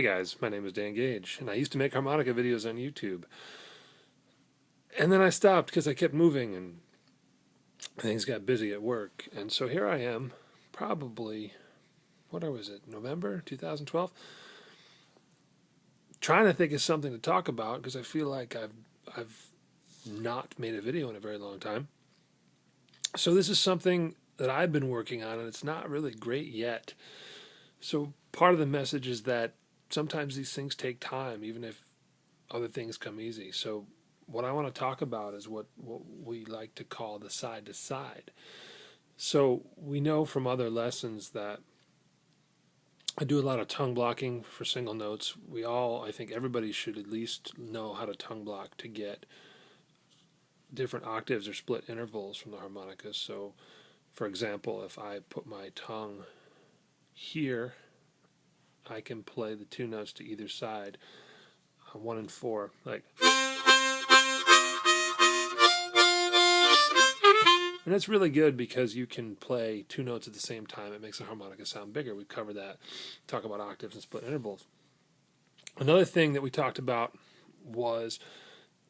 Hey guys, my name is Dan Gage, and I used to make harmonica videos on YouTube. And then I stopped because I kept moving and things got busy at work. And so here I am, probably, what was it, November 2012? Trying to think of something to talk about because I feel like I've not made a video in a very long time. So this is something that I've been working on, and it's not really great yet. So part of the message is that sometimes these things take time, even if other things come easy. So what I want to talk about is what we like to call the side to side. So we know from other lessons that I do a lot of tongue blocking for single notes. I think everybody should at least know how to tongue block to get different octaves or split intervals from the harmonica. So for example, if I put my tongue here, I can play the two notes to either side, 1 and 4, like. And that's really good because you can play two notes at the same time. It makes the harmonica sound bigger. We covered that, talk about octaves and split intervals. Another thing that we talked about was,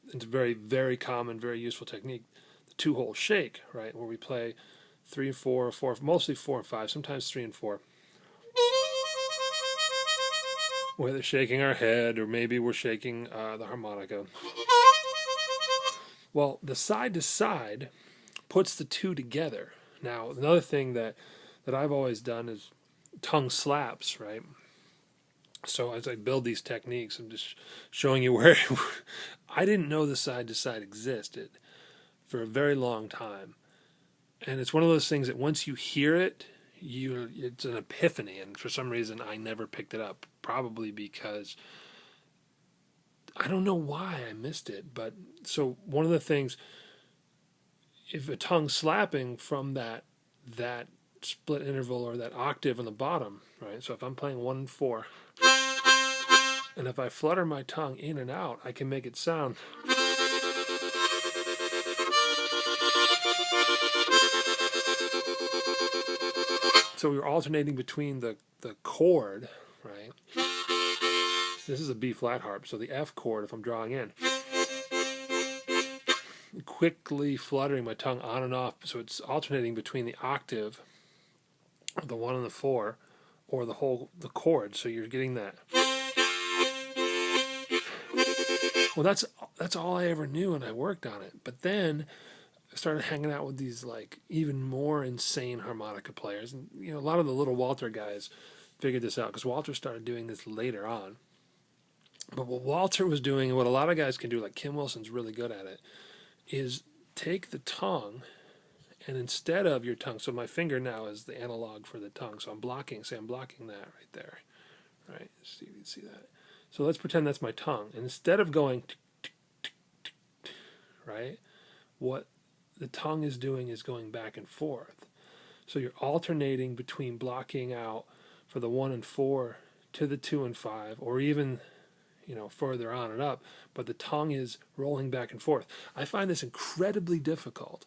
it's a very, very common, very useful technique, the two-hole shake, right, where we play 3 and 4, or 4, mostly 4 and 5, sometimes 3 and 4. Whether shaking our head or maybe we're shaking the harmonica. Well, the side to side puts the two together. Now, another thing that I've always done is tongue slaps, right? So as I build these techniques, I'm just showing you where I didn't know the side to side existed for a very long time. And it's one of those things that once you hear it, it's an epiphany, and for some reason I never picked it up, probably because I don't know why I missed it. But so one of the things, if a tongue slapping from that split interval or that octave on the bottom, right? So if I'm playing 1 and 4, and if I flutter my tongue in and out, I can make it sound. So we're alternating between the chord, right? This is a B flat harp, so the F chord, if I'm drawing in, quickly fluttering my tongue on and off, so it's alternating between the octave, the 1 and the 4, or the chord, so you're getting that. Well, that's all I ever knew, and I worked on it. But then I started hanging out with these like even more insane harmonica players, and a lot of the little Walter guys figured this out because Walter started doing this later on. But what Walter was doing, and what a lot of guys can do, like Kim Wilson's really good at it, is take the tongue, and instead of your tongue, so my finger now is the analog for the tongue, so I'm blocking that right there, right? See, you can see that. So let's pretend that's my tongue, and instead of going right, what the tongue is doing is going back and forth. So you're alternating between blocking out for the 1 and 4 to the 2 and 5, or even further on and up, but the tongue is rolling back and forth. I find this incredibly difficult,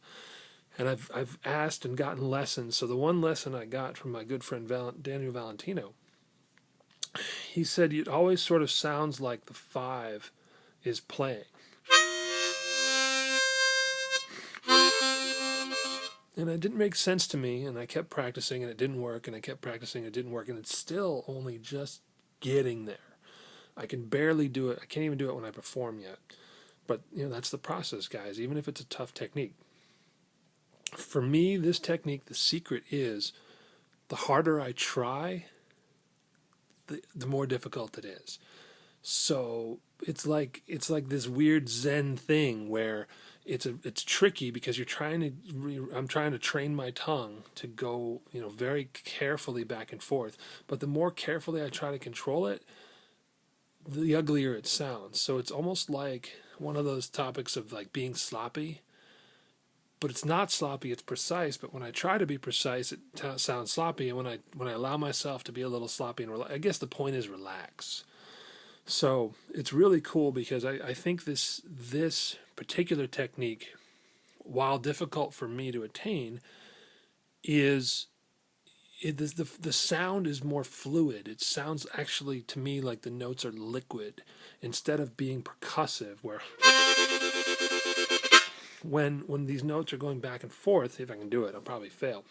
and I've asked and gotten lessons. So the one lesson I got from my good friend Daniel Valentino, he said it always sort of sounds like the 5 is playing. And it didn't make sense to me, and I kept practicing, and it didn't work, and I kept practicing, and it didn't work, and it's still only just getting there. I can barely do it. I can't even do it when I perform yet. But, that's the process, guys, even if it's a tough technique. For me, this technique, the secret is the harder I try, the more difficult it is. So it's like this weird Zen thing where it's tricky because I'm trying to train my tongue to go, very carefully back and forth. But the more carefully I try to control it, the uglier it sounds. So it's almost like one of those topics of like being sloppy, but it's not sloppy, it's precise. But when I try to be precise, it sounds sloppy, and when I allow myself to be a little sloppy and I guess the point is relax. So it's really cool because I think this particular technique, while difficult for me to attain, is the sound is more fluid. It sounds actually to me like the notes are liquid instead of being percussive, where when these notes are going back and forth, if I can do it, I'll probably fail.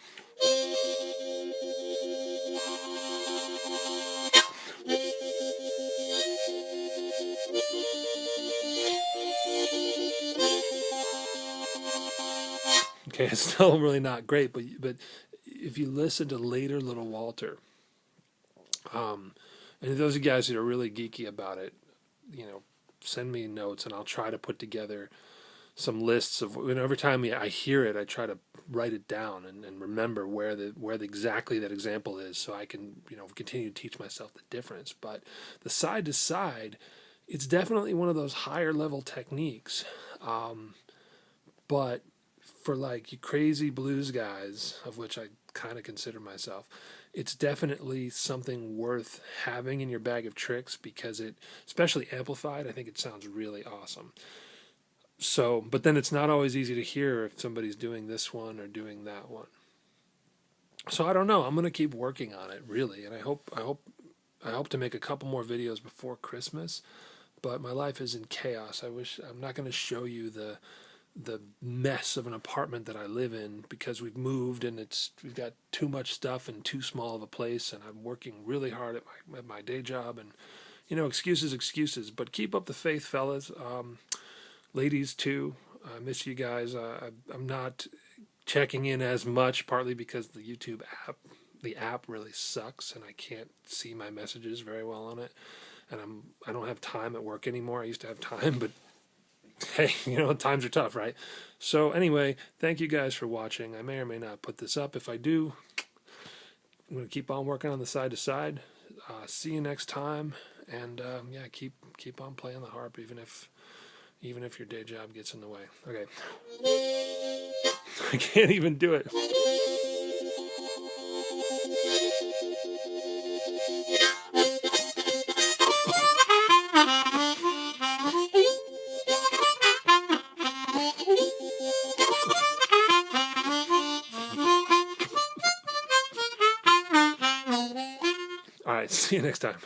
Okay, it's still really not great, but if you listen to later Little Walter, and those are guys that are really geeky about it, send me notes and I'll try to put together some lists of. Every time I hear it, I try to write it down and remember where exactly that example is, so I can continue to teach myself the difference. But the side to side, it's definitely one of those higher level techniques, but for like you crazy blues guys, of which I kind of consider myself, it's definitely something worth having in your bag of tricks, because it, especially amplified, I think it sounds really awesome. So, but then it's not always easy to hear if somebody's doing this one or doing that one. So I don't know. I'm going to keep working on it, really, and I hope to make a couple more videos before Christmas. But my life is in chaos. I'm not going to show you the mess of an apartment that I live in, because we've moved and we've got too much stuff and too small of a place, and I'm working really hard at my day job, and excuses, but keep up the faith, fellas. Ladies too, I miss you guys. I'm not checking in as much, partly because the app really sucks and I can't see my messages very well on it, and I don't have time at work anymore. I used to have time, but hey, times are tough, right? So anyway, thank you guys for watching. I may or may not put this up. If I do, I'm going to keep on working on the side to side. See you next time, and yeah, keep on playing the harp, even if your day job gets in the way. Okay. I can't even do it. All right, see you next time.